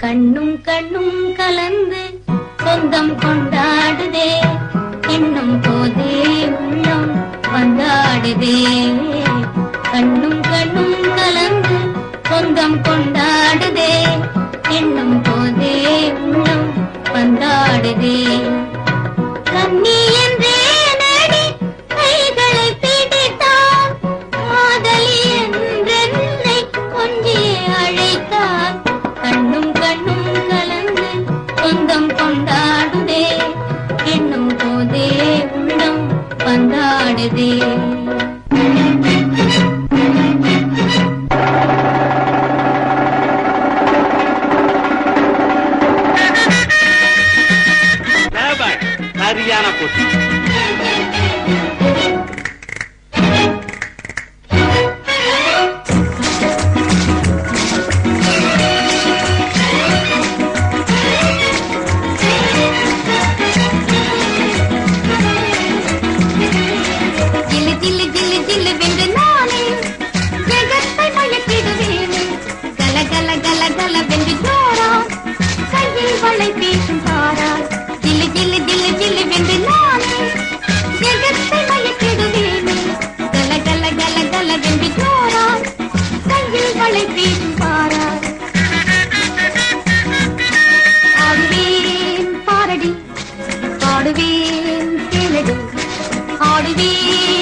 கண்ணும் கண்ணும் கலந்து சொந்தம் கொண்டாடுதே, எண்ணும் போதே உள்ளம் வந்தாடுதே. கண்ணும் கண்ணும் கலந்து சொந்தம் கொண்டாடுதே, எண்ணும் போதே உள்ளம் வந்தாடுதே. கண்ணி என்றே நடி கைகளை பிடித்தார், காதலி என்றென்னை கொஞ்சியே அழைத்தார். கண்ணும் கண்ணும் கலந்து சொந்தம் கொண்டாடுதே, எண்ணும் போதே உள்ளம் வந்தாடுதே. சரியான போட்டி. ஆடுவேன்